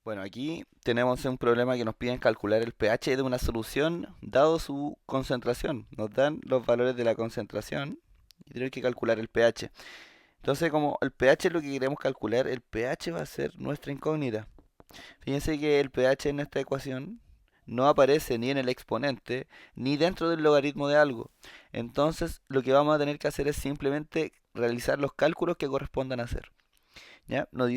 Bueno, aquí tenemos un problema que nos piden calcular el pH de una solución dado su concentración. Nos dan los valores de la concentración y tenemos que calcular el pH. Entonces, como el pH es lo que queremos calcular, el pH va a ser nuestra incógnita. Fíjense que el pH en esta ecuación no aparece ni en el exponente ni dentro del logaritmo de algo. Entonces, lo que vamos a tener que hacer es simplemente realizar los cálculos que correspondan hacer. ¿Ya? Nos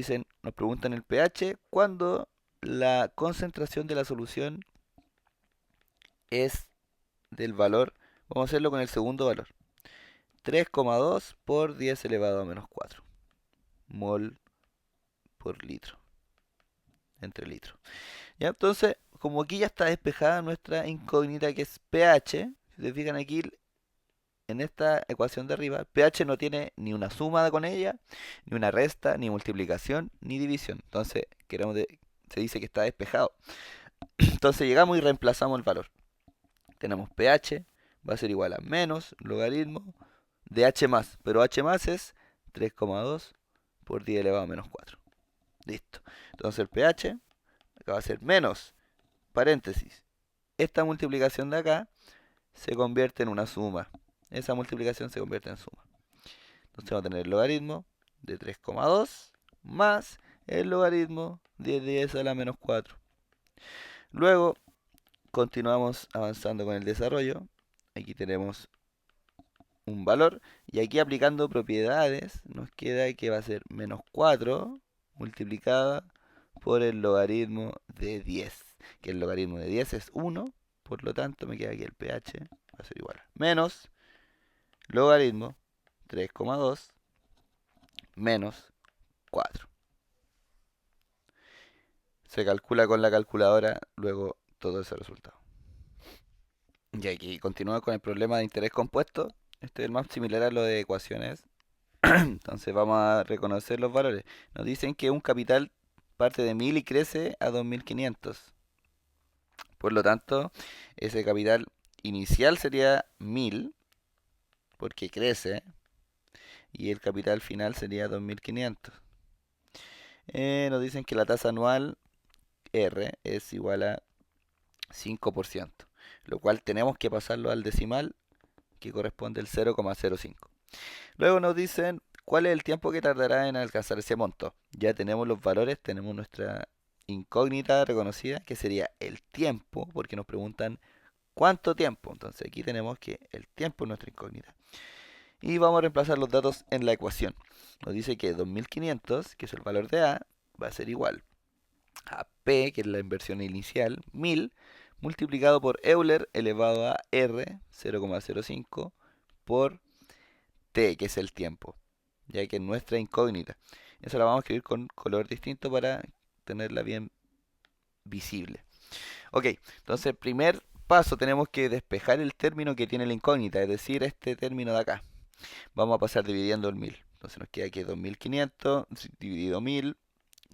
preguntan el pH cuando la concentración de la solución es del valor, vamos a hacerlo con el segundo valor, 3,2 por 10 elevado a menos 4 mol por litro, entre litros. ¿Ya? Entonces, como aquí ya está despejada nuestra incógnita que es pH, si se fijan aquí en esta ecuación de arriba, pH no tiene ni una suma con ella, ni una resta, ni multiplicación, ni división. Entonces, se dice que está despejado. Entonces llegamos y reemplazamos el valor. Tenemos pH, va a ser igual a menos logaritmo de h más, pero h más es 3,2 por 10 elevado a menos 4. Listo. Entonces el pH acá va a ser menos, paréntesis. Esta multiplicación de acá se convierte en una suma. Esa multiplicación se convierte en suma. Entonces vamos a tener el logaritmo de 3,2 más el logaritmo de 10 a la menos 4. Luego continuamos avanzando con el desarrollo. Aquí tenemos un valor y aquí aplicando propiedades nos queda que va a ser menos 4 multiplicada por el logaritmo de 10, que el logaritmo de 10 es 1, por lo tanto me queda aquí el pH va a ser igual a menos logaritmo 3,2 menos 4. Se calcula con la calculadora luego todo ese resultado. Y aquí continúa con el problema de interés compuesto. Este es el más similar a lo de ecuaciones. Entonces vamos a reconocer los valores. Nos dicen que un capital parte de 1000 y crece a 2500. Por lo tanto, ese capital inicial sería 1000 porque crece y el capital final sería 2500. Nos dicen que la tasa anual R es igual a 5%, lo cual tenemos que pasarlo al decimal que corresponde al 0,05. Luego nos dicen cuál es el tiempo que tardará en alcanzar ese monto. Ya tenemos los valores, tenemos nuestra incógnita reconocida, que sería el tiempo, porque nos preguntan cuánto tiempo. Entonces aquí tenemos que el tiempo es nuestra incógnita. Y vamos a reemplazar los datos en la ecuación. Nos dice que 2500, que es el valor de A, va a ser igual a P, que es la inversión inicial, 1000, multiplicado por Euler elevado a R, 0,05, por T, que es el tiempo, ya que es nuestra incógnita. Eso la vamos a escribir con color distinto para tenerla bien visible. Ok, entonces primer paso tenemos que despejar el término que tiene la incógnita, es decir, este término de acá. Vamos a pasar dividiendo el 1000. Entonces nos queda que 2500 dividido 1000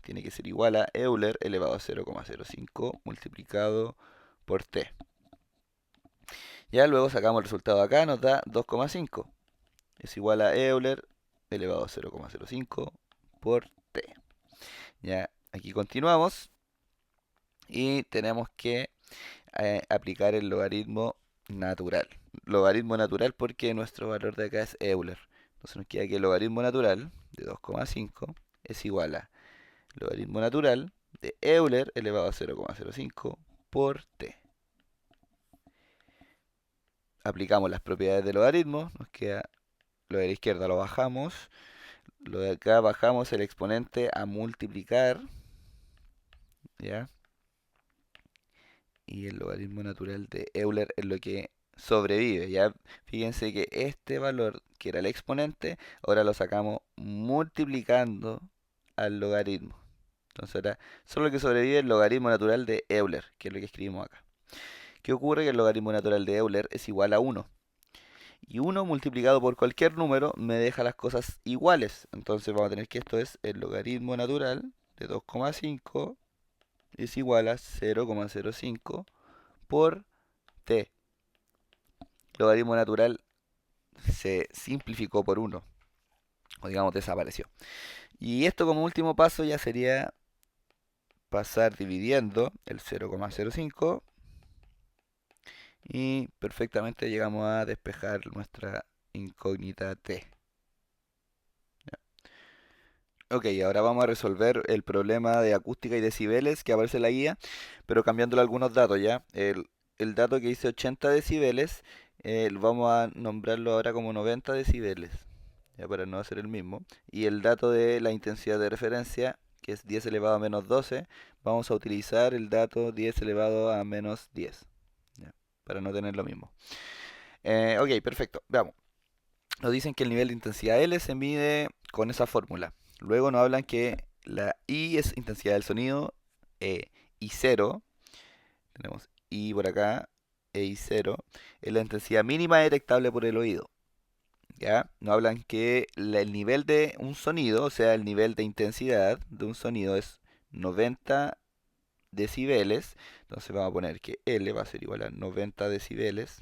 tiene que ser igual a Euler elevado a 0,05 multiplicado por T. Ya luego sacamos el resultado de acá, nos da 2,5. Es igual a Euler elevado a 0,05 por T. Ya, aquí continuamos y tenemos que aplicar el logaritmo natural. Logaritmo natural porque nuestro valor de acá es Euler. Entonces nos queda que el logaritmo natural de 2,5 es igual a logaritmo natural de Euler elevado a 0,05 por T. Aplicamos las propiedades del logaritmo, nos queda lo de la izquierda lo bajamos, lo de acá bajamos el exponente a multiplicar, ¿ya? Y el logaritmo natural de Euler es lo que sobrevive, ¿ya? Fíjense que este valor, que era el exponente, ahora lo sacamos multiplicando al logaritmo. Entonces ahora solo lo que sobrevive es el logaritmo natural de Euler, que es lo que escribimos acá. ¿Qué ocurre? Que el logaritmo natural de Euler es igual a 1. Y 1 multiplicado por cualquier número me deja las cosas iguales. Entonces vamos a tener que esto es el logaritmo natural de 2,5 es igual a 0,05 por t. Logaritmo natural se simplificó por 1, o digamos desapareció. Y esto como último paso ya sería pasar dividiendo el 0,05 y perfectamente llegamos a despejar nuestra incógnita t. Ok, ahora vamos a resolver el problema de acústica y decibeles que aparece en la guía, pero cambiándole algunos datos ya. El dato que dice 80 decibeles, vamos a nombrarlo ahora como 90 decibeles, ya para no hacer el mismo. Y el dato de la intensidad de referencia, que es 10 elevado a menos 12, vamos a utilizar el dato 10 elevado a menos 10, ya, para no tener lo mismo. Ok, perfecto. Veamos. Nos dicen que el nivel de intensidad L se mide con esa fórmula. Luego nos hablan que la I es intensidad del sonido, I 0, tenemos I por acá, I 0, es la intensidad mínima detectable por el oído. ¿Ya? Nos hablan que el nivel de un sonido, o sea, el nivel de intensidad de un sonido es 90 decibeles. Entonces vamos a poner que L va a ser igual a 90 decibeles.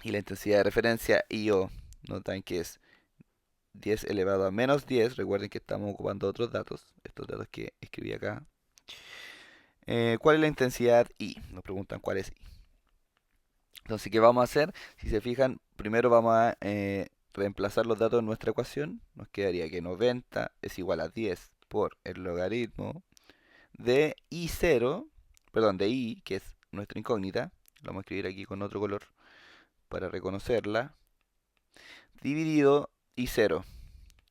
Y la intensidad de referencia IO, notan que es 10 elevado a menos 10. Recuerden que estamos ocupando otros datos, estos datos que escribí acá. ¿Cuál es la intensidad I? Nos preguntan cuál es I. Entonces, ¿qué vamos a hacer? Si se fijan, primero vamos a reemplazar los datos en nuestra ecuación. Nos quedaría que 90 es igual a 10 por el logaritmo de I0, perdón, de I, que es nuestra incógnita. Lo vamos a escribir aquí con otro color para reconocerla. Dividido I0,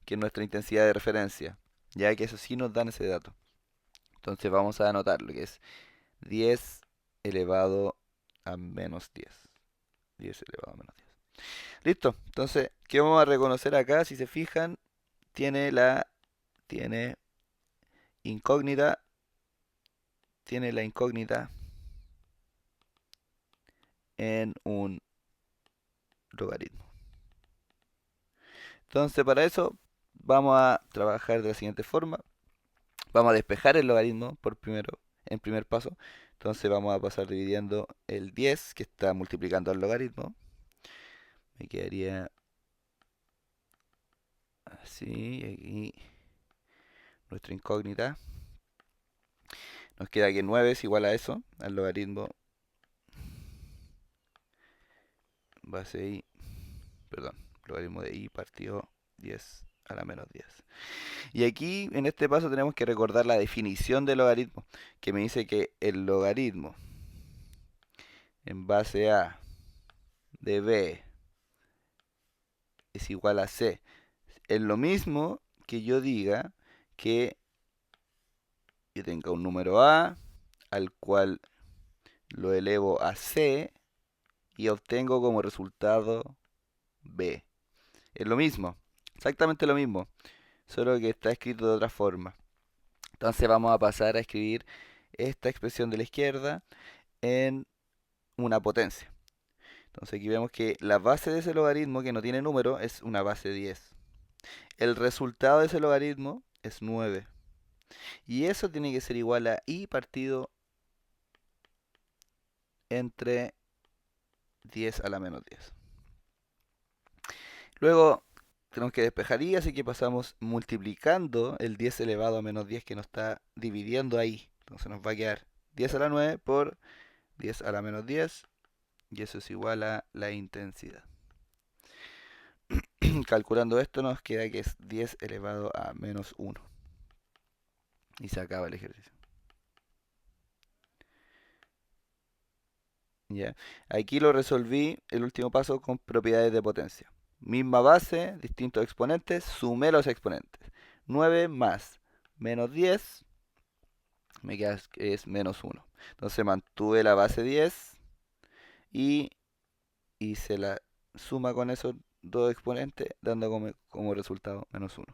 que es nuestra intensidad de referencia, ya que eso sí nos dan ese dato. Entonces vamos a anotar lo que es 10 elevado a menos 10. 10 elevado a menos 10. Listo. Entonces, ¿qué vamos a reconocer acá? Si se fijan, tiene tiene incógnita, tiene la incógnita en un logaritmo. Entonces, para eso vamos a trabajar de la siguiente forma. Vamos a despejar el logaritmo en primer paso. Entonces vamos a pasar dividiendo el 10 que está multiplicando al logaritmo. Me quedaría así, aquí nuestra incógnita. Nos queda que 9 es igual a eso, al logaritmo base i, perdón, logaritmo de i partido 10 a la menos 10. Y aquí, en este paso, tenemos que recordar la definición del logaritmo, que me dice que el logaritmo en base a de b es igual a c. Es lo mismo que yo diga que yo tenga un número a, al cual lo elevo a c y obtengo como resultado b. Es lo mismo, exactamente lo mismo, solo que está escrito de otra forma. Entonces vamos a pasar a escribir esta expresión de la izquierda en una potencia. Entonces aquí vemos que la base de ese logaritmo que no tiene número es una base 10. El resultado de ese logaritmo es 9. Y eso tiene que ser igual a i partido entre 10 a la menos 10. Luego tenemos que despejar i, así que pasamos multiplicando el 10 elevado a menos 10 que nos está dividiendo ahí. Entonces nos va a quedar 10 a la 9 por 10 a la menos 10, y eso es igual a la intensidad. Calculando esto nos queda que es 10 elevado a menos 1. Y se acaba el ejercicio. Ya. Aquí lo resolví, el último paso, con propiedades de potencia. Misma base, distintos exponentes, sumé los exponentes. 9 más menos 10, me queda que es menos 1. Entonces mantuve la base 10 y hice la suma con esos dos exponentes, dando como resultado menos 1.